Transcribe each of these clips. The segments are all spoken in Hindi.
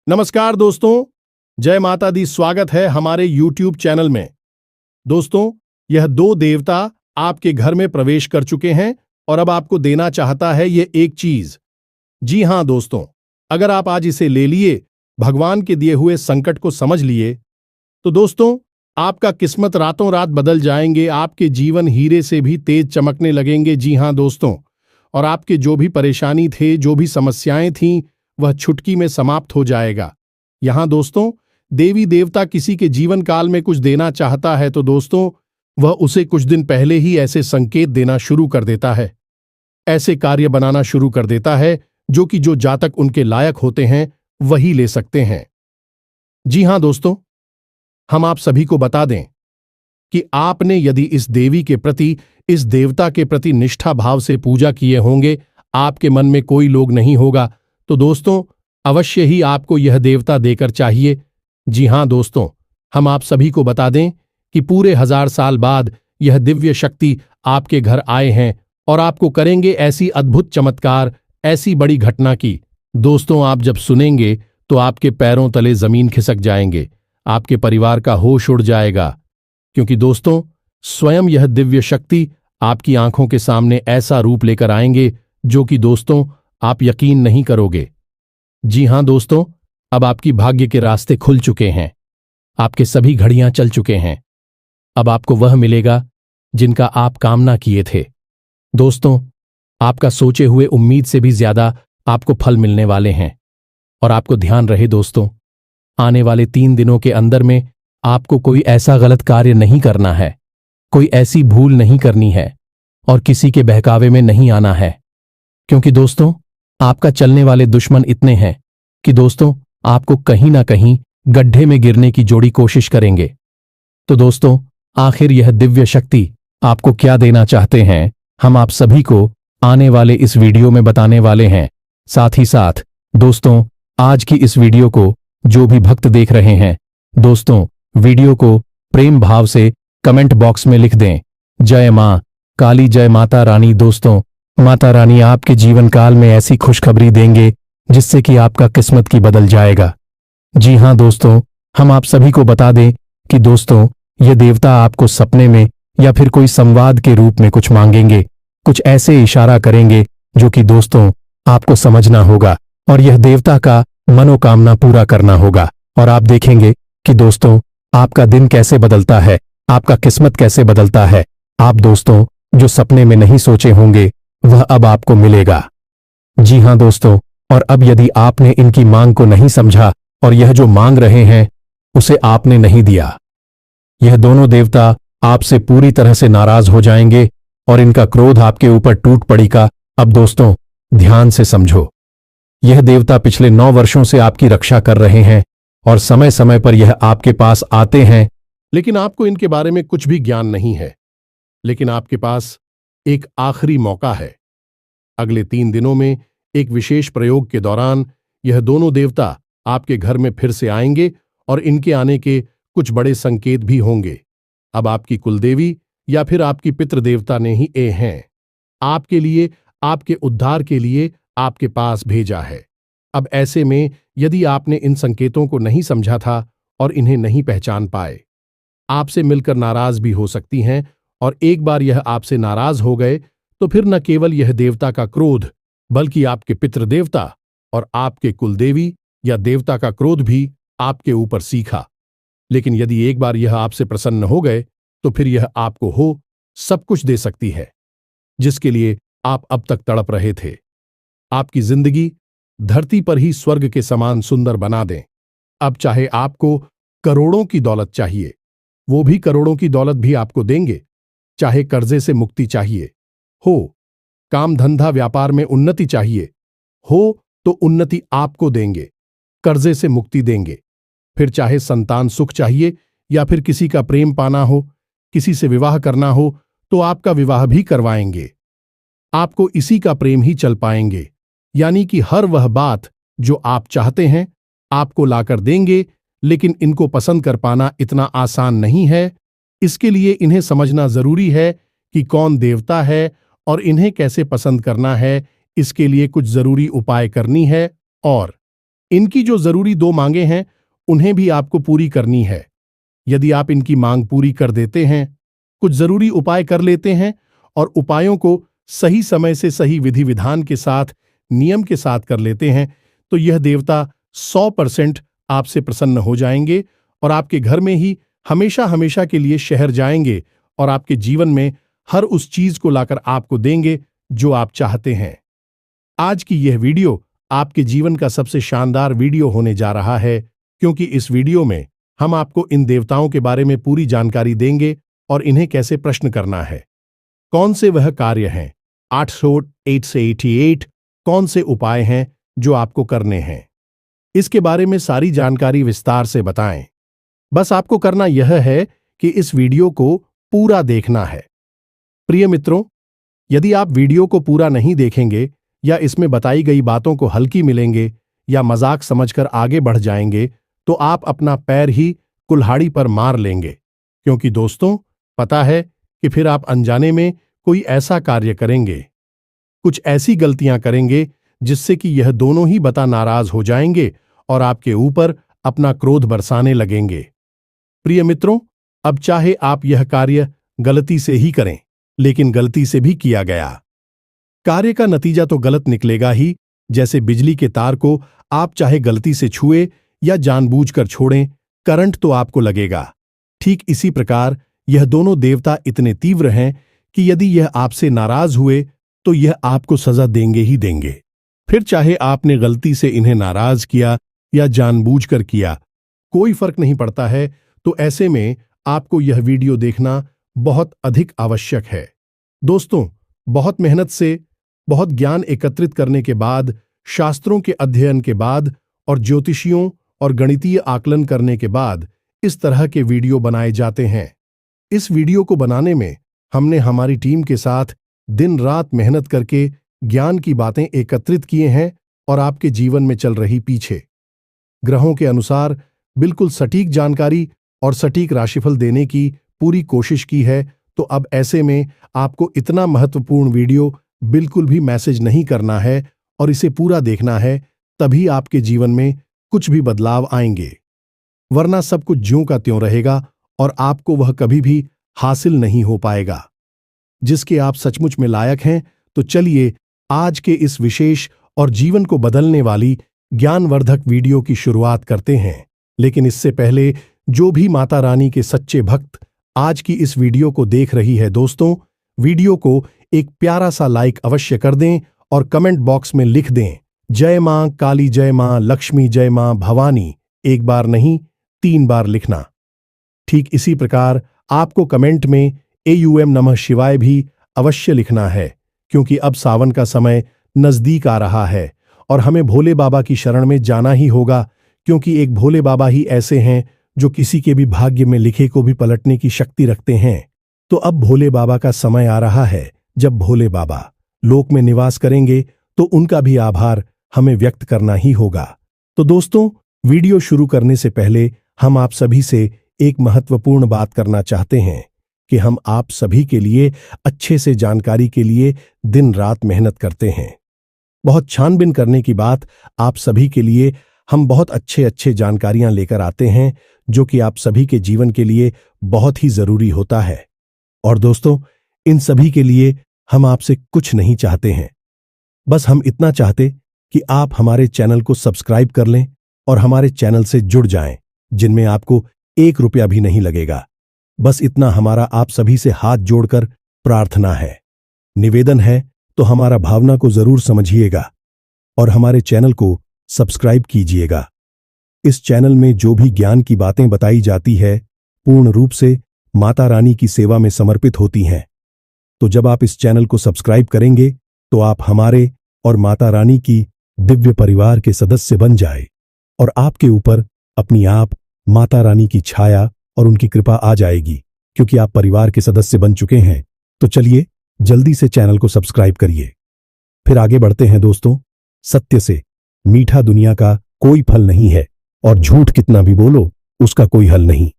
नमस्कार दोस्तों, जय माता दी। स्वागत है हमारे YouTube चैनल में। दोस्तों, यह दो देवता आपके घर में प्रवेश कर चुके हैं और अब आपको देना चाहता है ये एक चीज। जी हां दोस्तों, अगर आप आज इसे ले लिए, भगवान के दिए हुए संकट को समझ लिए, तो दोस्तों आपका किस्मत रातों रात बदल जाएंगे। आपके जीवन हीरे से भी तेज चमकने लगेंगे। जी हां दोस्तों, और आपके जो भी परेशानी थे, जो भी समस्याएं थीं, वह चुटकी में समाप्त हो जाएगा। यहां दोस्तों देवी देवता किसी के जीवन काल में कुछ देना चाहता है तो दोस्तों वह उसे कुछ दिन पहले ही ऐसे संकेत देना शुरू कर देता है, ऐसे कार्य बनाना शुरू कर देता है जो जातक उनके लायक होते हैं वही ले सकते हैं। जी हां दोस्तों, हम आप सभी को बता दें कि आपने यदि इस देवी के प्रति, इस देवता के प्रति निष्ठा भाव से पूजा किए होंगे, आपके मन में कोई लोग नहीं होगा, तो दोस्तों अवश्य ही आपको यह देवता देकर चाहिए। जी हां दोस्तों, हम आप सभी को बता दें कि पूरे 1000 साल बाद यह दिव्य शक्ति आपके घर आए हैं और आपको करेंगे ऐसी अद्भुत चमत्कार, ऐसी बड़ी घटना की दोस्तों आप जब सुनेंगे तो आपके पैरों तले जमीन खिसक जाएंगे, आपके परिवार का होश उड़ जाएगा। क्योंकि दोस्तों स्वयं यह दिव्य शक्ति आपकी आंखों के सामने ऐसा रूप लेकर आएंगे जो कि दोस्तों आप यकीन नहीं करोगे। जी हां दोस्तों, अब आपकी भाग्य के रास्ते खुल चुके हैं, आपके सभी घड़ियां चल चुके हैं। अब आपको वह मिलेगा जिनका आप कामना किए थे। दोस्तों आपका सोचे हुए उम्मीद से भी ज्यादा आपको फल मिलने वाले हैं। और आपको ध्यान रहे दोस्तों, आने वाले 3 दिनों के अंदर में आपको कोई ऐसा गलत कार्य नहीं करना है, कोई ऐसी भूल नहीं करनी है और किसी के बहकावे में नहीं आना है। क्योंकि दोस्तों आपका चलने वाले दुश्मन इतने हैं कि दोस्तों आपको कहीं ना कहीं गड्ढे में गिरने की जोड़ी कोशिश करेंगे। तो दोस्तों आखिर यह दिव्य शक्ति आपको क्या देना चाहते हैं, हम आप सभी को आने वाले इस वीडियो में बताने वाले हैं। साथ ही साथ दोस्तों आज की इस वीडियो को जो भी भक्त देख रहे हैं, दोस्तों वीडियो को प्रेम भाव से कमेंट बॉक्स में लिख दें, जय मां काली, जय माता रानी। दोस्तों माता रानी आपके जीवन काल में ऐसी खुशखबरी देंगे जिससे कि आपका किस्मत की बदल जाएगा। जी हां दोस्तों, हम आप सभी को बता दें कि दोस्तों ये देवता आपको सपने में या फिर कोई संवाद के रूप में कुछ मांगेंगे, कुछ ऐसे इशारा करेंगे जो कि दोस्तों आपको समझना होगा और यह देवता का मनोकामना पूरा करना होगा। और आप देखेंगे कि दोस्तों आपका दिन कैसे बदलता है, आपका किस्मत कैसे बदलता है। आप दोस्तों जो सपने में नहीं सोचे होंगे वह अब आपको मिलेगा। जी हां दोस्तों, और अब यदि आपने इनकी मांग को नहीं समझा और यह जो मांग रहे हैं उसे आपने नहीं दिया, यह दोनों देवता आपसे पूरी तरह से नाराज हो जाएंगे और इनका क्रोध आपके ऊपर टूट पड़ेगा। अब दोस्तों ध्यान से समझो, यह देवता पिछले 9 वर्षों से आपकी रक्षा कर रहे हैं और समय समय पर यह आपके पास आते हैं, लेकिन आपको इनके बारे में कुछ भी ज्ञान नहीं है। लेकिन आपके पास एक आखिरी मौका है। अगले 3 दिनों में एक विशेष प्रयोग के दौरान यह दोनों देवता आपके घर में फिर से आएंगे और इनके आने के कुछ बड़े संकेत भी होंगे। अब आपकी कुलदेवी या फिर आपकी पितृदेवता ने ही ये हैं आपके लिए, आपके उद्धार के लिए आपके पास भेजा है। अब ऐसे में यदि आपने इन संकेतों को नहीं समझा था और इन्हें नहीं पहचान पाए, आपसे मिलकर नाराज भी हो सकती हैं। और एक बार यह आपसे नाराज हो गए तो फिर न केवल यह देवता का क्रोध, बल्कि आपके पितृदेवता और आपके कुलदेवी या देवता का क्रोध भी आपके ऊपर सीखा। लेकिन यदि एक बार यह आपसे प्रसन्न हो गए तो फिर यह आपको सब कुछ दे सकती है जिसके लिए आप अब तक तड़प रहे थे। आपकी जिंदगी धरती पर ही स्वर्ग के समान सुंदर बना दें। अब चाहे आपको करोड़ों की दौलत चाहिए, वो भी करोड़ों की दौलत भी आपको देंगे। चाहे कर्जे से मुक्ति चाहिए हो, काम धंधा व्यापार में उन्नति चाहिए हो, तो उन्नति आपको देंगे, कर्जे से मुक्ति देंगे। फिर चाहे संतान सुख चाहिए या फिर किसी का प्रेम पाना हो, किसी से विवाह करना हो, तो आपका विवाह भी करवाएंगे। आपको इसी का प्रेम ही चल पाएंगे। यानी कि हर वह बात जो आप चाहते हैं आपको लाकर देंगे। लेकिन इनको पसंद कर पाना इतना आसान नहीं है। इसके लिए इन्हें समझना जरूरी है कि कौन देवता है और इन्हें कैसे पसंद करना है। इसके लिए कुछ जरूरी उपाय करनी है और इनकी जो जरूरी 2 मांगे हैं उन्हें भी आपको पूरी करनी है। यदि आप इनकी मांग पूरी कर देते हैं, कुछ जरूरी उपाय कर लेते हैं और उपायों को सही समय से सही विधि विधान के साथ, नियम के साथ कर लेते हैं, तो यह देवता 100% आपसे प्रसन्न हो जाएंगे और आपके घर में ही हमेशा हमेशा के लिए शहर जाएंगे और आपके जीवन में हर उस चीज को लाकर आपको देंगे जो आप चाहते हैं। आज की यह वीडियो आपके जीवन का सबसे शानदार वीडियो होने जा रहा है, क्योंकि इस वीडियो में हम आपको इन देवताओं के बारे में पूरी जानकारी देंगे और इन्हें कैसे प्रश्न करना है, कौन से वह कार्य हैं, 8 से 88 कौन से उपाय हैं जो आपको करने हैं, इसके बारे में सारी जानकारी विस्तार से बताएं। बस आपको करना यह है कि इस वीडियो को पूरा देखना है। प्रिय मित्रों, यदि आप वीडियो को पूरा नहीं देखेंगे या इसमें बताई गई बातों को हल्की मिलेंगे या मजाक समझकर आगे बढ़ जाएंगे, तो आप अपना पैर ही कुल्हाड़ी पर मार लेंगे, क्योंकि दोस्तों, पता है कि फिर आप अनजाने में कोई ऐसा कार्य करेंगे, कुछ ऐसी गलतियां करेंगे जिससे कि यह दोनों ही बता नाराज हो जाएंगे और आपके ऊपर अपना क्रोध बरसाने लगेंगे। प्रिय मित्रों, अब चाहे आप यह कार्य गलती से ही करें, लेकिन गलती से भी किया गया कार्य का नतीजा तो गलत निकलेगा ही। जैसे बिजली के तार को आप चाहे गलती से छुए या जानबूझकर छोड़ें, करंट तो आपको लगेगा। ठीक इसी प्रकार यह दोनों देवता इतने तीव्र हैं कि यदि यह आपसे नाराज हुए तो यह आपको सजा देंगे ही देंगे। फिर चाहे आपने गलती से इन्हें नाराज किया या जानबूझकर किया, कोई फर्क नहीं पड़ता है। तो ऐसे में आपको यह वीडियो देखना बहुत अधिक आवश्यक है। दोस्तों, बहुत मेहनत से, बहुत ज्ञान एकत्रित करने के बाद, शास्त्रों के अध्ययन के बाद और ज्योतिषियों और गणितीय आकलन करने के बाद इस तरह के वीडियो बनाए जाते हैं। इस वीडियो को बनाने में हमने हमारी टीम के साथ दिन रात मेहनत करके ज्ञान की बातें एकत्रित किए हैं और आपके जीवन में चल रही पीछे ग्रहों के अनुसार बिल्कुल सटीक जानकारी और सटीक राशिफल देने की पूरी कोशिश की है। तो अब ऐसे में आपको इतना महत्वपूर्ण वीडियो बिल्कुल भी मैसेज नहीं करना है और इसे पूरा देखना है, तभी आपके जीवन में कुछ भी बदलाव आएंगे, वरना सब कुछ ज्यों का त्यों रहेगा और आपको वह कभी भी हासिल नहीं हो पाएगा जिसके आप सचमुच में लायक हैं। तो चलिए आज के इस विशेष और जीवन को बदलने वाली ज्ञानवर्धक वीडियो की शुरुआत करते हैं। लेकिन इससे पहले जो भी माता रानी के सच्चे भक्त आज की इस वीडियो को देख रही है, दोस्तों, वीडियो को एक प्यारा सा लाइक अवश्य कर दें और कमेंट बॉक्स में लिख दें, जय मां काली, जय मां लक्ष्मी, जय मां भवानी। एक बार नहीं, 3 बार लिखना। ठीक इसी प्रकार आपको कमेंट में AUM नमः शिवाय भी अवश्य लिखना है, क्योंकि अब सावन का समय नजदीक आ रहा है और हमें भोले बाबा की शरण में जाना ही होगा, क्योंकि एक भोले बाबा ही ऐसे हैं जो किसी के भी भाग्य में लिखे को भी पलटने की शक्ति रखते हैं। तो अब भोले बाबा का समय आ रहा है। जब भोले बाबा लोक में निवास करेंगे तो उनका भी आभार हमें व्यक्त करना ही होगा। तो दोस्तों, वीडियो शुरू करने से पहले हम आप सभी से एक महत्वपूर्ण बात करना चाहते हैं कि हम आप सभी के लिए अच्छे से जानकारी के लिए दिन रात मेहनत करते हैं। बहुत छानबीन करने की बात आप सभी के लिए हम बहुत अच्छे जानकारियां लेकर आते हैं, जो कि आप सभी के जीवन के लिए बहुत ही जरूरी होता है। और दोस्तों, इन सभी के लिए हम आपसे कुछ नहीं चाहते हैं, बस हम इतना चाहते कि आप हमारे चैनल को सब्सक्राइब कर लें और हमारे चैनल से जुड़ जाएं, जिनमें आपको 1 रुपया भी नहीं लगेगा। बस इतना हमारा आप सभी से हाथ जोड़कर प्रार्थना है, निवेदन है। तो हमारा भावना को जरूर समझिएगा और हमारे चैनल को सब्सक्राइब कीजिएगा। इस चैनल में जो भी ज्ञान की बातें बताई जाती है, पूर्ण रूप से माता रानी की सेवा में समर्पित होती हैं। तो जब आप इस चैनल को सब्सक्राइब करेंगे तो आप हमारे और माता रानी की दिव्य परिवार के सदस्य बन जाए और आपके ऊपर अपनी आप माता रानी की छाया और उनकी कृपा आ जाएगी, क्योंकि आप परिवार के सदस्य बन चुके हैं। तो चलिए जल्दी से चैनल को सब्सक्राइब करिए। फिर आगे बढ़ते हैं दोस्तों। सत्य से मीठा दुनिया का कोई फल नहीं है और झूठ कितना भी बोलो उसका कोई हल नहीं,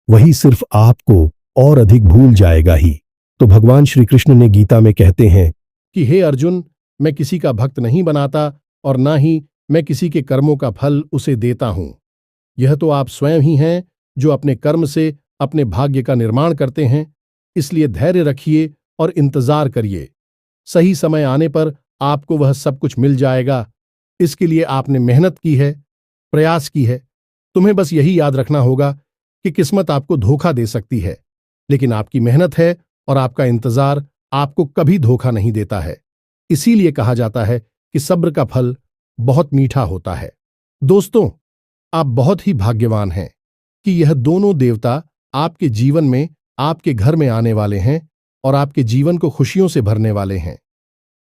वही सिर्फ आपको और अधिक भूल जाएगा ही। तो भगवान श्री कृष्ण ने गीता में कहते हैं कि हे अर्जुन, मैं किसी का भक्त नहीं बनाता और ना ही मैं किसी के कर्मों का फल उसे देता हूं। यह तो आप स्वयं ही हैं जो अपने कर्म से अपने भाग्य का निर्माण करते हैं। इसलिए धैर्य रखिए और इंतजार करिए। सही समय आने पर आपको वह सब कुछ मिल जाएगा। इसके लिए आपने मेहनत की है, प्रयास की है। तुम्हें बस यही याद रखना होगा कि किस्मत आपको धोखा दे सकती है, लेकिन आपकी मेहनत है और आपका इंतजार आपको कभी धोखा नहीं देता है। इसीलिए कहा जाता है कि सब्र का फल बहुत मीठा होता है। दोस्तों, आप बहुत ही भाग्यवान हैं कि यह दोनों देवता आपके जीवन में, आपके घर में आने वाले हैं और आपके जीवन को खुशियों से भरने वाले हैं।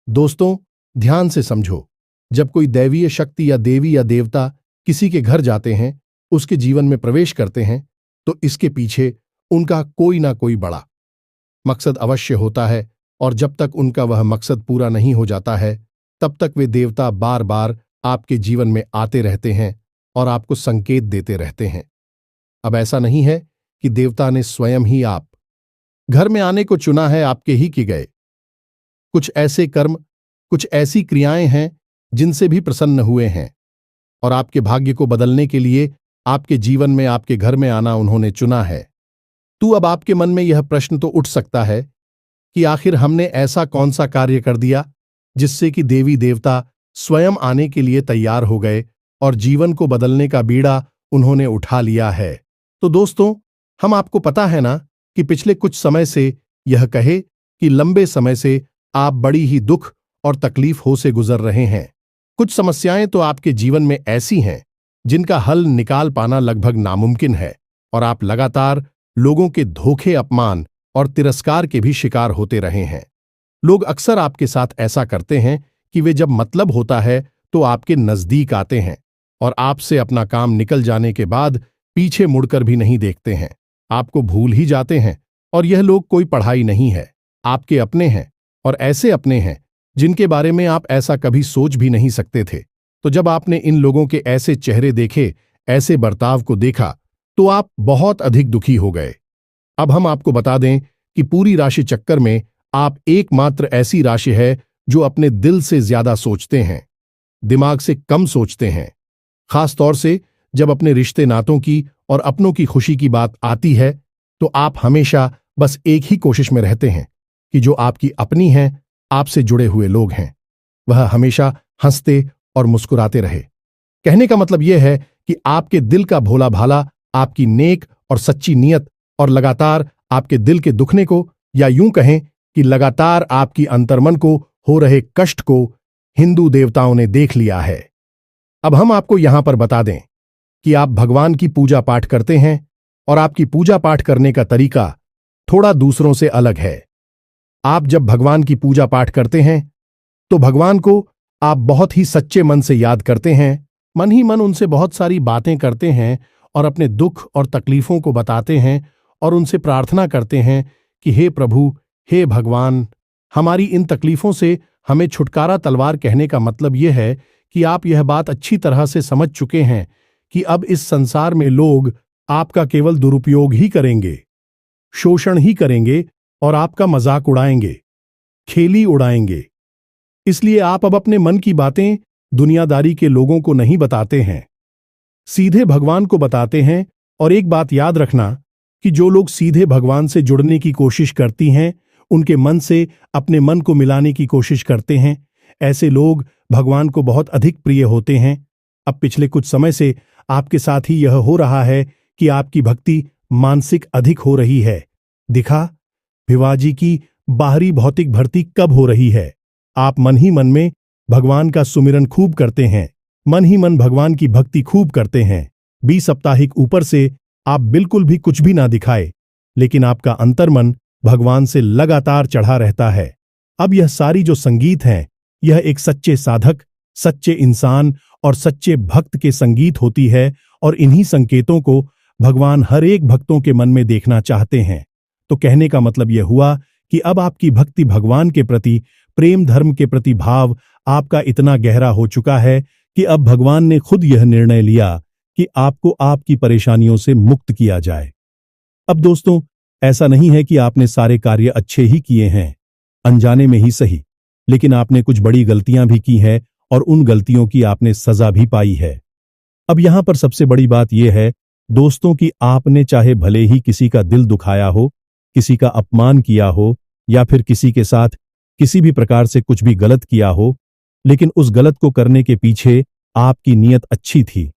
दोस्तों, ध्यान से समझो, जब कोई दैवीय शक्ति या देवी या देवता किसी के घर जाते हैं, उसके जीवन में प्रवेश करते हैं, तो इसके पीछे उनका कोई ना कोई बड़ा मकसद अवश्य होता है। और जब तक उनका वह मकसद पूरा नहीं हो जाता है, तब तक वे देवता बार बार आपके जीवन में आते रहते हैं और आपको संकेत देते रहते हैं। अब ऐसा नहीं है कि देवता ने स्वयं ही आप घर में आने को चुना है, आपके ही किए गए कुछ ऐसे कर्म, कुछ ऐसी क्रियाएं हैं जिनसे भी प्रसन्न हुए हैं और आपके भाग्य को बदलने के लिए आपके जीवन में, आपके घर में आना उन्होंने चुना है। तो अब आपके मन में यह प्रश्न तो उठ सकता है कि आखिर हमने ऐसा कौन सा कार्य कर दिया जिससे कि देवी देवता स्वयं आने के लिए तैयार हो गए और जीवन को बदलने का बीड़ा उन्होंने उठा लिया है। तो दोस्तों, हम आपको पता है ना कि पिछले कुछ समय से, यह कहे कि लंबे समय से आप बड़ी ही दुख और तकलीफों से गुजर रहे हैं। कुछ समस्याएं तो आपके जीवन में ऐसी हैं जिनका हल निकाल पाना लगभग नामुमकिन है और आप लगातार लोगों के धोखे, अपमान और तिरस्कार के भी शिकार होते रहे हैं। लोग अक्सर आपके साथ ऐसा करते हैं कि वे जब मतलब होता है तो आपके नजदीक आते हैं और आपसे अपना काम निकल जाने के बाद पीछे मुड़कर भी नहीं देखते हैं, आपको भूल ही जाते हैं। और यह लोग कोई पढ़ाई नहीं है, आपके अपने हैं और ऐसे अपने हैं जिनके बारे में आप ऐसा कभी सोच भी नहीं सकते थे। तो जब आपने इन लोगों के ऐसे चेहरे देखे, ऐसे बर्ताव को देखा, तो आप बहुत अधिक दुखी हो गए। अब हम आपको बता दें कि पूरी राशि चक्कर में आप एकमात्र ऐसी राशि है जो अपने दिल से ज्यादा सोचते हैं, दिमाग से कम सोचते हैं। खास तौर से जब अपने रिश्ते नातों की और अपनों की खुशी की बात आती है, तो आप हमेशा बस एक ही कोशिश में रहते हैं कि जो आपकी अपनी हैं, आपसे जुड़े हुए लोग हैं, वह हमेशा हंसते और मुस्कुराते रहे। कहने का मतलब यह है कि आपके दिल का भोला भाला, आपकी नेक और सच्ची नीयत और लगातार आपके दिल के दुखने को, या यूं कहें कि लगातार आपकी अंतर्मन को हो रहे कष्ट को हिंदू देवताओं ने देख लिया है। अब हम आपको यहां पर बता दें कि आप भगवान की पूजा पाठ करते हैं और आपकी पूजा पाठ करने का तरीका थोड़ा दूसरों से अलग है। आप जब भगवान की पूजा पाठ करते हैं तो भगवान को आप बहुत ही सच्चे मन से याद करते हैं, मन ही मन उनसे बहुत सारी बातें करते हैं और अपने दुख और तकलीफों को बताते हैं और उनसे प्रार्थना करते हैं कि हे प्रभु, हे भगवान, हमारी इन तकलीफों से हमें छुटकारा तलवार। कहने का मतलब यह है कि आप यह बात अच्छी तरह से समझ चुके हैं कि अब इस संसार में लोग आपका केवल दुरुपयोग ही करेंगे, शोषण ही करेंगे और आपका मजाक उड़ाएंगे, खेली उड़ाएंगे। इसलिए आप अब अपने मन की बातें दुनियादारी के लोगों को नहीं बताते हैं, सीधे भगवान को बताते हैं। और एक बात याद रखना कि जो लोग सीधे भगवान से जुड़ने की कोशिश करती हैं, उनके मन से अपने मन को मिलाने की कोशिश करते हैं, ऐसे लोग भगवान को बहुत अधिक प्रिय होते हैं। अब पिछले कुछ समय से आपके साथ ही यह हो रहा है कि आपकी भक्ति मानसिक अधिक हो रही है। दिखा भिवाजी की बाहरी भौतिक भर्ती कब हो रही है। आप मन ही मन में भगवान का सुमिरन खूब करते हैं, मन ही मन भगवान की भक्ति खूब करते हैं। 20 साप्ताहिक ऊपर से आप बिल्कुल भी कुछ भी ना दिखाए, लेकिन आपका अंतर्मन भगवान से लगातार चढ़ा रहता है। अब यह सारी जो संगीत हैं, यह एक सच्चे साधक, सच्चे इंसान और सच्चे भक्त के संगीत होती है और इन्हीं संकेतों को भगवान हर एक भक्तों के मन में देखना चाहते हैं। तो कहने का मतलब यह हुआ कि अब आपकी भक्ति भगवान के प्रति, प्रेम धर्म के प्रति भाव आपका इतना गहरा हो चुका है कि अब भगवान ने खुद यह निर्णय लिया कि आपको आपकी परेशानियों से मुक्त किया जाए। अब दोस्तों, ऐसा नहीं है कि आपने सारे कार्य अच्छे ही किए हैं, अनजाने में ही सही, लेकिन आपने कुछ बड़ी गलतियां भी की हैं और उन गलतियों की आपने सजा भी पाई है। अब यहां पर सबसे बड़ी बात यह है दोस्तों कि आपने चाहे भले ही किसी का दिल दुखाया हो, किसी का अपमान किया हो या फिर किसी के साथ किसी भी प्रकार से कुछ भी गलत किया हो, लेकिन उस गलत को करने के पीछे आपकी नीयत अच्छी थी।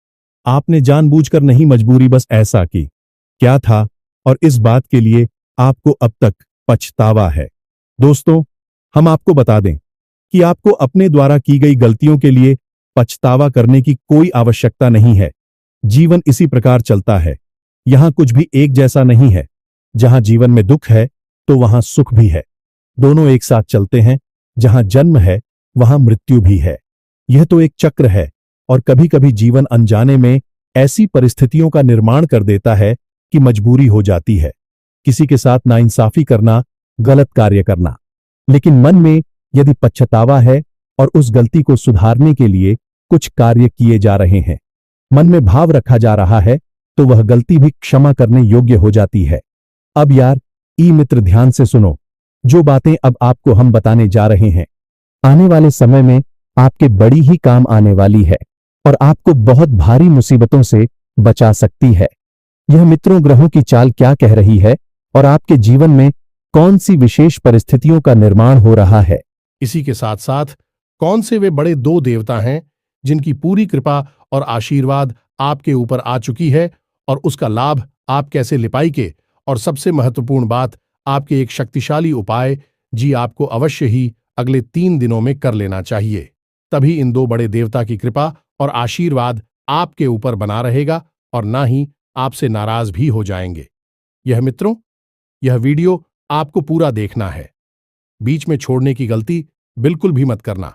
आपने जानबूझकर नहीं, मजबूरी बस ऐसा की क्या था और इस बात के लिए आपको अब तक पछतावा है। दोस्तों, हम आपको बता दें कि आपको अपने द्वारा की गई गलतियों के लिए पछतावा करने की कोई आवश्यकता नहीं है। जीवन इसी प्रकार चलता है। यहां कुछ भी एक जैसा नहीं है। जहां जीवन में दुख है तो वहां सुख भी है। दोनों एक साथ चलते हैं। जहां जन्म है वहां मृत्यु भी है। यह तो एक चक्र है और कभी कभी जीवन अनजाने में ऐसी परिस्थितियों का निर्माण कर देता है कि मजबूरी हो जाती है किसी के साथ नाइंसाफी करना, गलत कार्य करना। लेकिन मन में यदि पछतावा है और उस गलती को सुधारने के लिए कुछ कार्य किए जा रहे हैं, मन में भाव रखा जा रहा है, तो वह गलती भी क्षमा करने योग्य हो जाती है। अब यार ई मित्र ध्यान से सुनो, जो बातें अब आपको हम बताने जा रहे हैं आने वाले समय में आपके बड़ी ही काम आने वाली है और आपको बहुत भारी मुसीबतों से बचा सकती है। यह मित्रों ग्रहों की चाल क्या कह रही है और आपके जीवन में कौन सी विशेष परिस्थितियों का निर्माण हो रहा है। इसी के साथ साथ कौन से वे बड़े 2 देवता हैं जिनकी पूरी कृपा और आशीर्वाद आपके ऊपर आ चुकी है और उसका लाभ आप कैसे ले पाएंगे, और सबसे महत्वपूर्ण बात, आपके एक शक्तिशाली उपाय जी आपको अवश्य ही अगले 3 दिनों में कर लेना चाहिए। तभी इन 2 बड़े देवता की कृपा और आशीर्वाद आपके ऊपर बना रहेगा और ना ही आपसे नाराज भी हो जाएंगे। मित्रों, यह वीडियो आपको पूरा देखना है। बीच में छोड़ने की गलती बिल्कुल भी मत करना,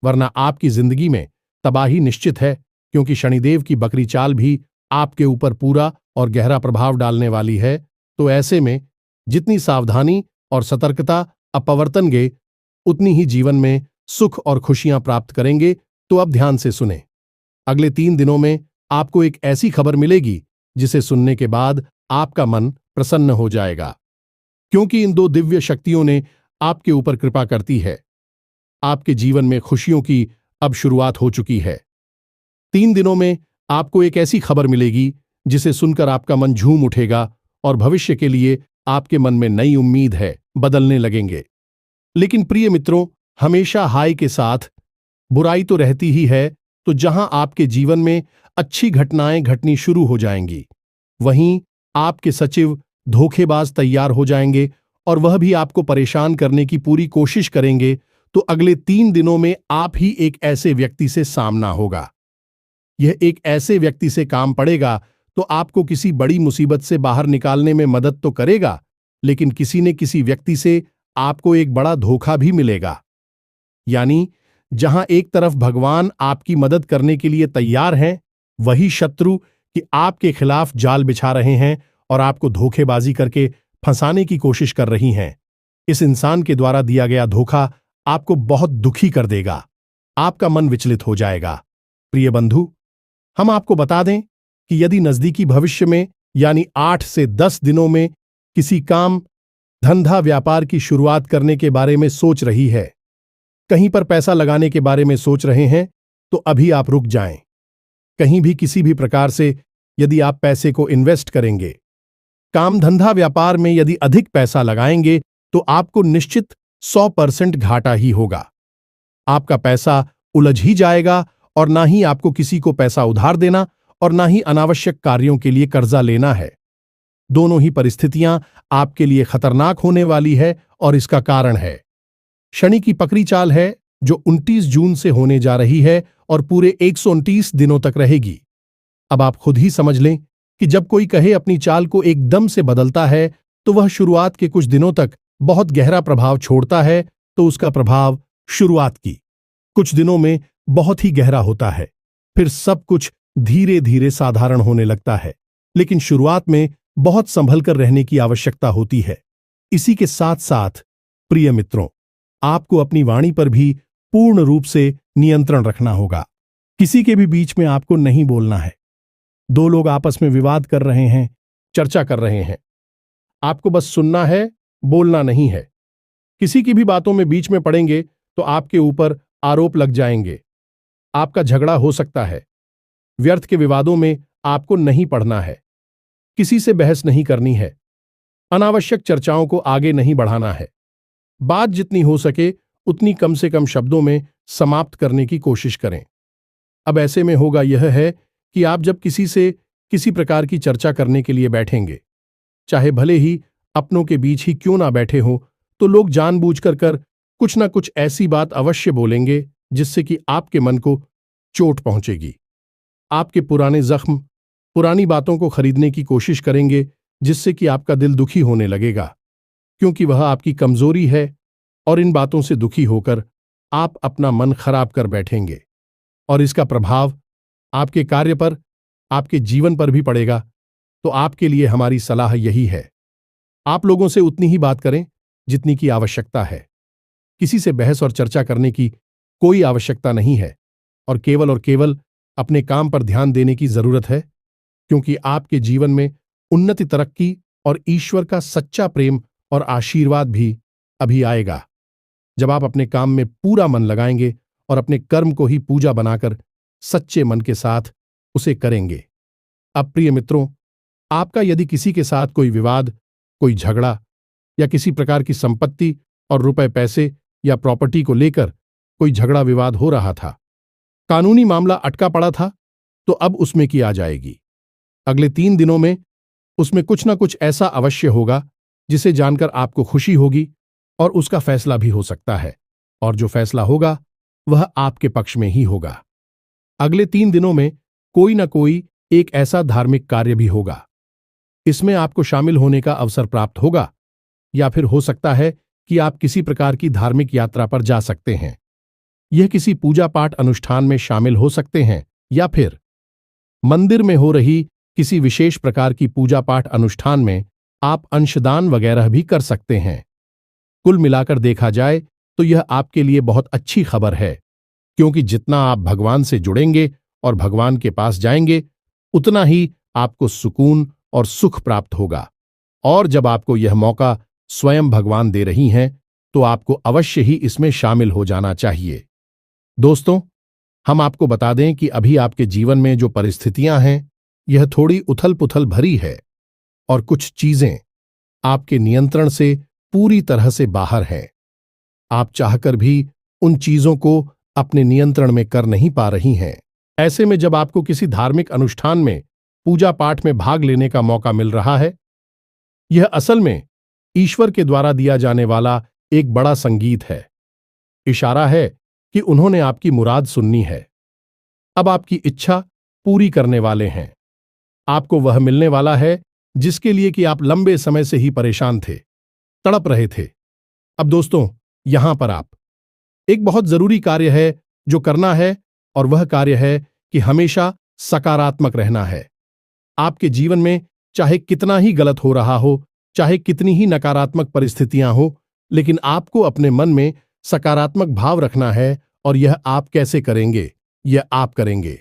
वरना आपकी जिंदगी में तबाही निश्चित है, क्योंकि शनिदेव की बकरी चाल भी आपके ऊपर पूरा और गहरा प्रभाव डालने वाली है। तो ऐसे में जितनी सावधानी और सतर्कता अपवर्तनगे, उतनी ही जीवन में सुख और खुशियां प्राप्त करेंगे। तो अब ध्यान से सुने। अगले 3 दिनों में आपको एक ऐसी खबर मिलेगी जिसे सुनने के बाद आपका मन प्रसन्न हो जाएगा, क्योंकि इन 2 दिव्य शक्तियों ने आपके ऊपर कृपा करती है। आपके जीवन में खुशियों की अब शुरुआत हो चुकी है। 3 दिनों में आपको एक ऐसी खबर मिलेगी जिसे सुनकर आपका मन झूम उठेगा और भविष्य के लिए आपके मन में नई उम्मीद है बदलने लगेंगे। लेकिन प्रिय मित्रों, हमेशा हाय के साथ बुराई तो रहती ही है। तो जहां आपके जीवन में अच्छी घटनाएं घटनी शुरू हो जाएंगी, वहीं आपके सचिव धोखेबाज तैयार हो जाएंगे और वह भी आपको परेशान करने की पूरी कोशिश करेंगे। तो अगले 3 दिनों में आप ही एक ऐसे व्यक्ति से सामना होगा। यह एक ऐसे व्यक्ति से काम पड़ेगा तो आपको किसी बड़ी मुसीबत से बाहर निकालने में मदद तो करेगा, लेकिन किसी न किसी व्यक्ति से आपको एक बड़ा धोखा भी मिलेगा। यानी जहां एक तरफ भगवान आपकी मदद करने के लिए तैयार हैं, वही शत्रु कि आपके खिलाफ जाल बिछा रहे हैं और आपको धोखेबाजी करके फंसाने की कोशिश कर रही हैं। इस इंसान के द्वारा दिया गया धोखा आपको बहुत दुखी कर देगा। आपका मन विचलित हो जाएगा। प्रिय बंधु, हम आपको बता दें कि यदि नजदीकी भविष्य में यानी 8 से 10 दिनों में किसी काम, धंधा, व्यापार की शुरुआत करने के बारे में सोच रही है, कहीं पर पैसा लगाने के बारे में सोच रहे हैं, तो अभी आप रुक जाएं। कहीं भी किसी भी प्रकार से यदि आप पैसे को इन्वेस्ट करेंगे, काम, धंधा, व्यापार में यदि अधिक पैसा लगाएंगे, तो आपको निश्चित 100% घाटा ही होगा। आपका पैसा उलझ ही जाएगा और ना ही आपको किसी को पैसा उधार देना और ना ही अनावश्यक कार्यों के लिए कर्जा लेना है। दोनों ही परिस्थितियां आपके लिए खतरनाक होने वाली है और इसका कारण है शनि की पकड़ी चाल है, जो 29 जून से होने जा रही है और पूरे 129 दिनों तक रहेगी। अब आप खुद ही समझ लें कि जब कोई कहे अपनी चाल को एकदम से बदलता है, तो वह शुरुआत के कुछ दिनों तक बहुत गहरा प्रभाव छोड़ता है। तो उसका प्रभाव शुरुआत की कुछ दिनों में बहुत ही गहरा होता है, फिर सब कुछ धीरे धीरे साधारण होने लगता है। लेकिन शुरुआत में बहुत संभल कर रहने की आवश्यकता होती है। इसी के साथ साथ प्रिय मित्रों, आपको अपनी वाणी पर भी पूर्ण रूप से नियंत्रण रखना होगा। किसी के भी बीच में आपको नहीं बोलना है। 2 लोग आपस में विवाद कर रहे हैं, चर्चा कर रहे हैं, आपको बस सुनना है, बोलना नहीं है। किसी की भी बातों में बीच में पड़ेंगे तो आपके ऊपर आरोप लग जाएंगे। आपका झगड़ा हो सकता है। व्यर्थ के विवादों में आपको नहीं पढ़ना है। किसी से बहस नहीं करनी है। अनावश्यक चर्चाओं को आगे नहीं बढ़ाना है। बात जितनी हो सके उतनी कम से कम शब्दों में समाप्त करने की कोशिश करें। अब ऐसे में होगा यह है कि आप जब किसी से किसी प्रकार की चर्चा करने के लिए बैठेंगे, चाहे भले ही अपनों के बीच ही क्यों ना बैठे हों, तो लोग जानबूझकर कुछ ना कुछ ऐसी बात अवश्य बोलेंगे जिससे कि आपके मन को चोट पहुंचेगी। आपके पुराने जख्म, पुरानी बातों को खरीदने की कोशिश करेंगे जिससे कि आपका दिल दुखी होने लगेगा, क्योंकि वह आपकी कमजोरी है और इन बातों से दुखी होकर आप अपना मन खराब कर बैठेंगे और इसका प्रभाव आपके कार्य पर, आपके जीवन पर भी पड़ेगा। तो आपके लिए हमारी सलाह यही है, आप लोगों से उतनी ही बात करें जितनी की आवश्यकता है। किसी से बहस और चर्चा करने की कोई आवश्यकता नहीं है और केवल अपने काम पर ध्यान देने की जरूरत है, क्योंकि आपके जीवन में उन्नति, तरक्की और ईश्वर का सच्चा प्रेम और आशीर्वाद भी अभी आएगा जब आप अपने काम में पूरा मन लगाएंगे और अपने कर्म को ही पूजा बनाकर सच्चे मन के साथ उसे करेंगे। अब प्रिय मित्रों, आपका यदि किसी के साथ कोई विवाद, कोई झगड़ा या किसी प्रकार की संपत्ति और रुपए पैसे या प्रॉपर्टी को लेकर कोई झगड़ा विवाद हो रहा था, कानूनी मामला अटका पड़ा था, तो अब उसमें की आ जाएगी। अगले 3 दिनों में उसमें कुछ ना कुछ ऐसा अवश्य होगा जिसे जानकर आपको खुशी होगी और उसका फैसला भी हो सकता है, और जो फैसला होगा वह आपके पक्ष में ही होगा। अगले 3 दिनों में कोई ना कोई एक ऐसा धार्मिक कार्य भी होगा। इसमें आपको शामिल होने का अवसर प्राप्त होगा, या फिर हो सकता है कि आप किसी प्रकार की धार्मिक यात्रा पर जा सकते हैं। यह किसी पूजा पाठ अनुष्ठान में शामिल हो सकते हैं, या फिर मंदिर में हो रही किसी विशेष प्रकार की पूजा पाठ अनुष्ठान में आप अंशदान वगैरह भी कर सकते हैं। कुल मिलाकर देखा जाए तो यह आपके लिए बहुत अच्छी खबर है, क्योंकि जितना आप भगवान से जुड़ेंगे और भगवान के पास जाएंगे, उतना ही आपको सुकून और सुख प्राप्त होगा। और जब आपको यह मौका स्वयं भगवान दे रही हैं, तो आपको अवश्य ही इसमें शामिल हो जाना चाहिए। दोस्तों, हम आपको बता दें कि अभी आपके जीवन में जो परिस्थितियां हैं, यह थोड़ी उथल पुथल भरी है और कुछ चीजें आपके नियंत्रण से पूरी तरह से बाहर हैं। आप चाहकर भी उन चीजों को अपने नियंत्रण में कर नहीं पा रही हैं। ऐसे में जब आपको किसी धार्मिक अनुष्ठान में पूजा पाठ में भाग लेने का मौका मिल रहा है, यह असल में ईश्वर के द्वारा दिया जाने वाला एक बड़ा संगीत है। इशारा है कि उन्होंने आपकी मुराद सुननी है। अब आपकी इच्छा पूरी करने वाले हैं। आपको वह मिलने वाला है जिसके लिए कि आप लंबे समय से ही परेशान थे, तड़प रहे थे। अब दोस्तों, यहां पर आप एक बहुत जरूरी कार्य है जो करना है, और वह कार्य है कि हमेशा सकारात्मक रहना है। आपके जीवन में चाहे कितना ही गलत हो रहा हो, चाहे कितनी ही नकारात्मक परिस्थितियां हो, लेकिन आपको अपने मन में सकारात्मक भाव रखना है। और यह आप कैसे करेंगे? यह आप करेंगे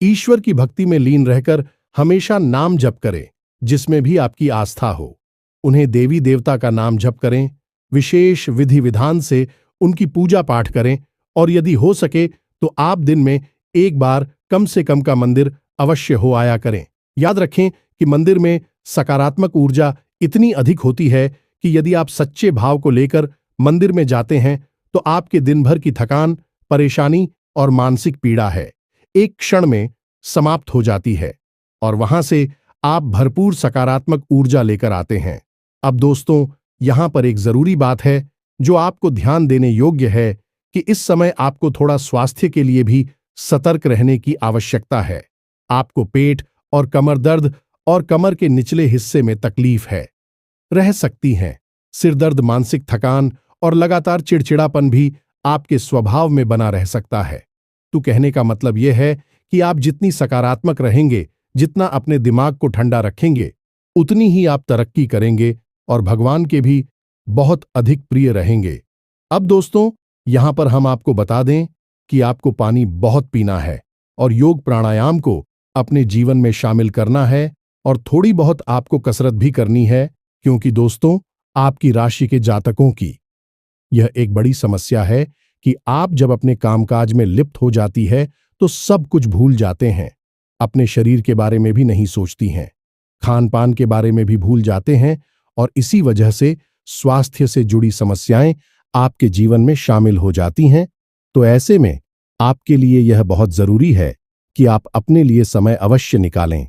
ईश्वर की भक्ति में लीन रहकर हमेशा नाम जप करें, जिसमें भी आपकी आस्था हो। उन्हें देवी देवता का नाम जप करें, विशेष विधि विधान से उनकी पूजा पाठ करें, और यदि हो सके तो आप दिन में एक बार कम से कम का मंदिर अवश्य हो आया करें। याद रखें कि मंदिर में सकारात्मक ऊर्जा इतनी अधिक होती है कि यदि आप सच्चे भाव को लेकर मंदिर में जाते हैं, तो आपके दिन भर की थकान, परेशानी और मानसिक पीड़ा है एक क्षण में समाप्त हो जाती है, और वहां से आप भरपूर सकारात्मक ऊर्जा लेकर आते हैं। अब दोस्तों, यहां पर एक जरूरी बात है जो आपको ध्यान देने योग्य है कि इस समय आपको थोड़ा स्वास्थ्य के लिए भी सतर्क रहने की आवश्यकता है। आपको पेट और कमर दर्द और कमर के निचले हिस्से में तकलीफ है, रह सकती हैं। सिरदर्द, मानसिक थकान और लगातार चिड़चिड़ापन भी आपके स्वभाव में बना रह सकता है। तो कहने का मतलब यह है कि आप जितनी सकारात्मक रहेंगे, जितना अपने दिमाग को ठंडा रखेंगे, उतनी ही आप तरक्की करेंगे और भगवान के भी बहुत अधिक प्रिय रहेंगे। अब दोस्तों, यहां पर हम आपको बता दें कि आपको पानी बहुत पीना है और योग प्राणायाम को अपने जीवन में शामिल करना है, और थोड़ी बहुत आपको कसरत भी करनी है, क्योंकि दोस्तों, आपकी राशि के जातकों की यह एक बड़ी समस्या है कि आप जब अपने कामकाज में लिप्त हो जाती है तो सब कुछ भूल जाते हैं। अपने शरीर के बारे में भी नहीं सोचती हैं, खान पान के बारे में भी भूल जाते हैं और इसी वजह से स्वास्थ्य से जुड़ी समस्याएं आपके जीवन में शामिल हो जाती हैं। तो ऐसे में आपके लिए यह बहुत जरूरी है कि आप अपने लिए समय अवश्य निकालें।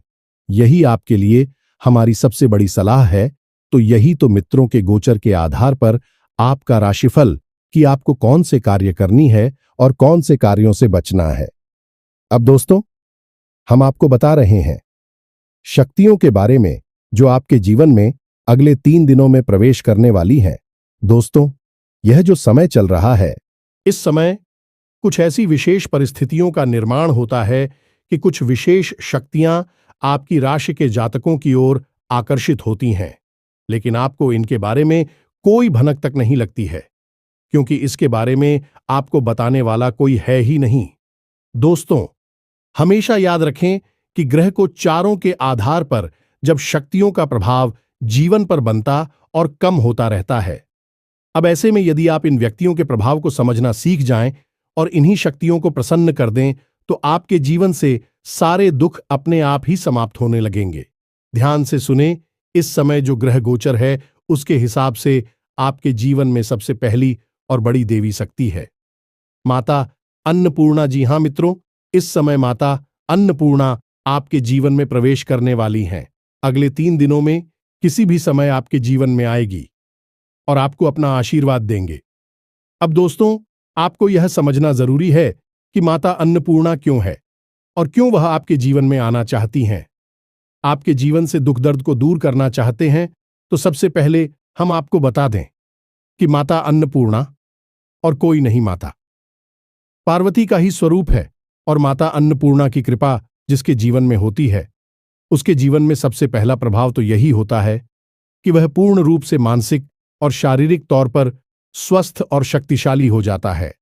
यही आपके लिए हमारी सबसे बड़ी सलाह है। तो यही तो मित्रों के गोचर के आधार पर आपका राशिफल कि आपको कौन से कार्य करनी है और कौन से कार्यों से बचना है। अब दोस्तों, हम आपको बता रहे हैं शक्तियों के बारे में जो आपके जीवन में अगले 3 दिनों में प्रवेश करने वाली हैं। दोस्तों, यह जो समय चल रहा है, इस समय कुछ ऐसी विशेष परिस्थितियों का निर्माण होता है कि कुछ विशेष शक्तियां आपकी राशि के जातकों की ओर आकर्षित होती हैं, लेकिन आपको इनके बारे में कोई भनक तक नहीं लगती है, क्योंकि इसके बारे में आपको बताने वाला कोई है ही नहीं। दोस्तों, हमेशा याद रखें कि ग्रह को चारों के आधार पर जब शक्तियों का प्रभाव जीवन पर बनता और कम होता रहता है। अब ऐसे में यदि आप इन व्यक्तियों के प्रभाव को समझना सीख जाएं और इन्हीं शक्तियों को प्रसन्न कर दें, तो आपके जीवन से सारे दुख अपने आप ही समाप्त होने लगेंगे। ध्यान से सुने, इस समय जो ग्रह गोचर है उसके हिसाब से आपके जीवन में सबसे पहली और बड़ी देवी शक्ति है माता अन्नपूर्णा। जी हां मित्रों, इस समय माता अन्नपूर्णा आपके जीवन में प्रवेश करने वाली हैं। अगले 3 दिनों में किसी भी समय आपके जीवन में आएगी और आपको अपना आशीर्वाद देंगे। अब दोस्तों, आपको यह समझना जरूरी है कि माता अन्नपूर्णा क्यों है और क्यों वह आपके जीवन में आना चाहती हैं। आपके जीवन से दुख दर्द को दूर करना चाहते हैं, तो सबसे पहले हम आपको बता दें कि माता अन्नपूर्णा और कोई नहीं, माता पार्वती का ही स्वरूप है। और माता अन्नपूर्णा की कृपा जिसके जीवन में होती है, उसके जीवन में सबसे पहला प्रभाव तो यही होता है कि वह पूर्ण रूप से मानसिक और शारीरिक तौर पर स्वस्थ और शक्तिशाली हो जाता है,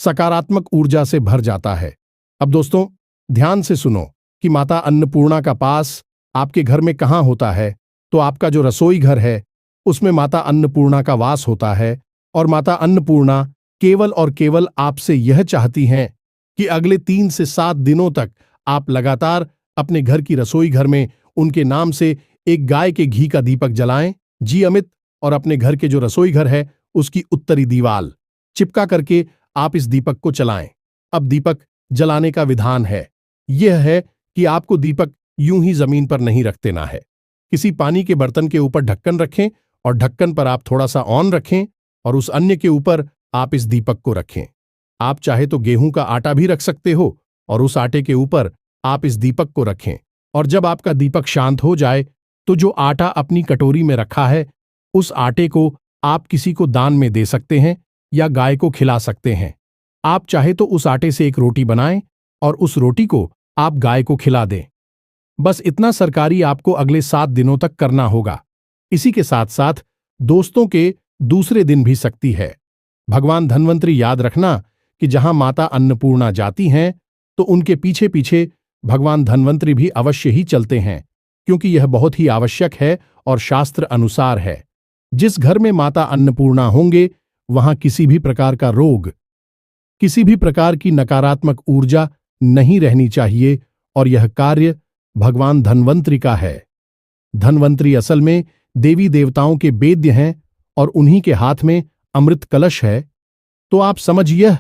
सकारात्मक ऊर्जा से भर जाता है। अब दोस्तों, ध्यान से सुनो कि माता अन्नपूर्णा का पास आपके घर में कहाँ होता है। तो आपका जो रसोई घर है उसमें माता अन्नपूर्णा का वास होता है। और माता अन्नपूर्णा केवल और केवल आपसे यह चाहती हैं कि अगले 3 से 7 दिनों तक आप लगातार अपने घर की रसोई घर में उनके नाम से एक गाय के घी का दीपक जलाएं। जी अमित, और अपने घर के जो रसोई घर है उसकी उत्तरी दीवार चिपका करके आप इस दीपक को चलाएं। अब दीपक जलाने का विधान है यह है कि आपको दीपक यूं ही जमीन पर नहीं रख देना है। किसी पानी के बर्तन के ऊपर ढक्कन रखें और ढक्कन पर आप थोड़ा सा ऑन रखें और उस अन्य के ऊपर आप इस दीपक को रखें। आप चाहे तो गेहूं का आटा भी रख सकते हो और उस आटे के ऊपर आप इस दीपक को रखें। और जब आपका दीपक शांत हो जाए तो जो आटा अपनी कटोरी में रखा है उस आटे को आप किसी को दान में दे सकते हैं या गाय को खिला सकते हैं। आप चाहे तो उस आटे से एक रोटी बनाएं और उस रोटी को आप गाय को खिला दें। बस इतना सरकारी आपको अगले 7 दिनों तक करना होगा। इसी के साथ साथ दोस्तों के दूसरे दिन भी शक्ति है। भगवान धन्वंतरी, याद रखना कि जहां माता अन्नपूर्णा जाती हैं तो उनके पीछे पीछे भगवान धन्वंतरी भी अवश्य ही चलते हैं, क्योंकि यह बहुत ही आवश्यक है और शास्त्र अनुसार है। जिस घर में माता अन्नपूर्णा होंगे वहां किसी भी प्रकार का रोग, किसी भी प्रकार की नकारात्मक ऊर्जा नहीं रहनी चाहिए। और यह कार्य भगवान धन्वंतरी का है। धन्वंतरी असल में देवी देवताओं के वेद्य हैं और उन्हीं के हाथ में अमृत कलश है। तो आप समझिए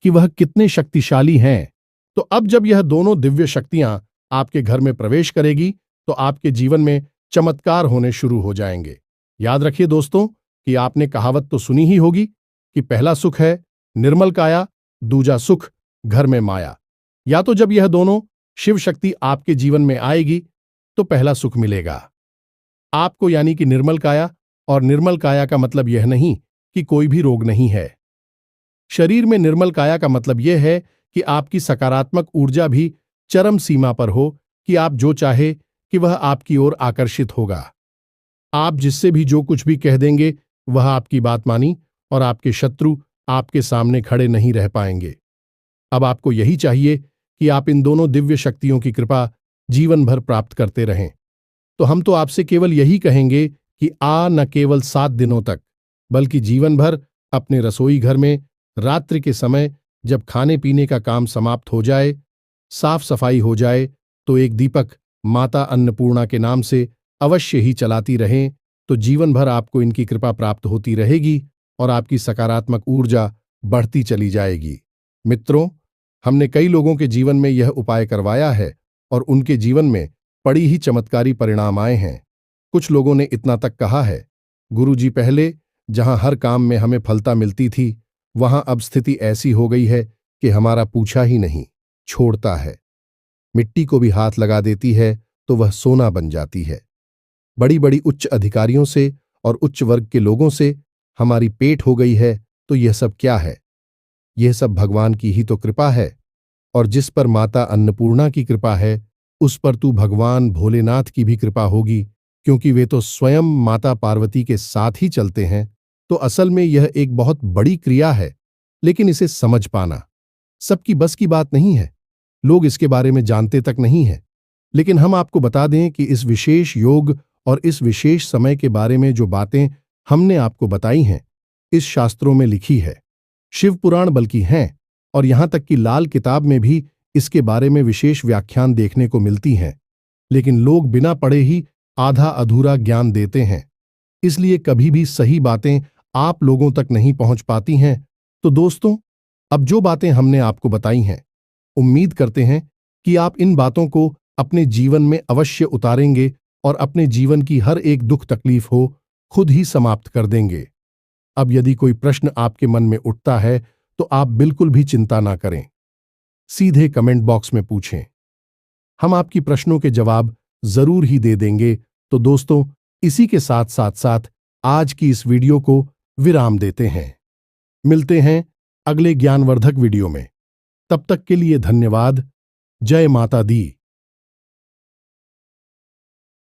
कि वह कितने शक्तिशाली हैं। तो अब जब यह दोनों दिव्य शक्तियां आपके घर में प्रवेश करेगी तो आपके जीवन में चमत्कार होने शुरू हो जाएंगे। याद रखिए दोस्तों कि आपने कहावत तो सुनी ही होगी कि पहला सुख है निर्मल काया, दूजा सुख घर में माया। या तो जब यह दोनों शिव शक्ति आपके जीवन में आएगी तो पहला सुख मिलेगा आपको, यानी कि निर्मल काया। और निर्मल काया का मतलब यह नहीं कि कोई भी रोग नहीं है। शरीर में निर्मल काया का मतलब यह है कि आपकी सकारात्मक ऊर्जा भी चरम सीमा पर हो कि आप जो चाहे कि वह आपकी ओर आकर्षित होगा। आप जिससे भी जो कुछ भी कह देंगे वह आपकी बात मानी और आपके शत्रु आपके सामने खड़े नहीं रह पाएंगे। अब आपको यही चाहिए कि आप इन दोनों दिव्य शक्तियों की कृपा जीवन भर प्राप्त करते रहें। तो हम तो आपसे केवल यही कहेंगे कि न केवल 7 दिनों तक बल्कि जीवन भर अपने रसोई घर में रात्रि के समय जब खाने पीने का काम समाप्त हो जाए, साफ सफाई हो जाए, तो एक दीपक माता अन्नपूर्णा के नाम से अवश्य ही चलाती रहें, तो जीवन भर आपको इनकी कृपा प्राप्त होती रहेगी और आपकी सकारात्मक ऊर्जा बढ़ती चली जाएगी। मित्रों, हमने कई लोगों के जीवन में यह उपाय करवाया है और उनके जीवन में बड़ी ही चमत्कारी परिणाम आए हैं। कुछ लोगों ने इतना तक कहा है, गुरुजी, पहले जहां हर काम में हमें फलता मिलती थी, वहां अब स्थिति ऐसी हो गई है कि हमारा पूछा ही नहीं छोड़ता है। मिट्टी को भी हाथ लगा देती है तो वह सोना बन जाती है। बड़ी बड़ी उच्च अधिकारियों से और उच्च वर्ग के लोगों से हमारी पेट हो गई है, तो यह सब क्या है? यह सब भगवान की ही तो कृपा है, और जिस पर माता अन्नपूर्णा की कृपा है, उस पर तू भगवान भोलेनाथ की भी कृपा होगी, क्योंकि वे तो स्वयं माता पार्वती के साथ ही चलते हैं। तो असल में यह एक बहुत बड़ी क्रिया है, लेकिन इसे समझ पाना सबकी बस की बात नहीं है। लोग इसके बारे में जानते तक नहीं है। लेकिन हम आपको बता दें कि इस विशेष योग और इस विशेष समय के बारे में जो बातें हमने आपको बताई हैं, इस शास्त्रों में लिखी है, शिव पुराण बल्कि हैं, और यहां तक कि लाल किताब में भी इसके बारे में विशेष व्याख्यान देखने को मिलती हैं। लेकिन लोग बिना पढ़े ही आधा अधूरा ज्ञान देते हैं, इसलिए कभी भी सही बातें आप लोगों तक नहीं पहुंच पाती हैं। तो दोस्तों, अब जो बातें हमने आपको बताई हैं, उम्मीद करते हैं कि आप इन बातों को अपने जीवन में अवश्य उतारेंगे और अपने जीवन की हर एक दुख तकलीफ हो खुद ही समाप्त कर देंगे। अब यदि कोई प्रश्न आपके मन में उठता है तो आप बिल्कुल भी चिंता ना करें, सीधे कमेंट बॉक्स में पूछें, हम आपकी प्रश्नों के जवाब जरूर ही दे देंगे। तो दोस्तों, इसी के साथ साथ आज की इस वीडियो को विराम देते हैं। मिलते हैं अगले ज्ञानवर्धक वीडियो में। तब तक के लिए धन्यवाद। जय माता दी।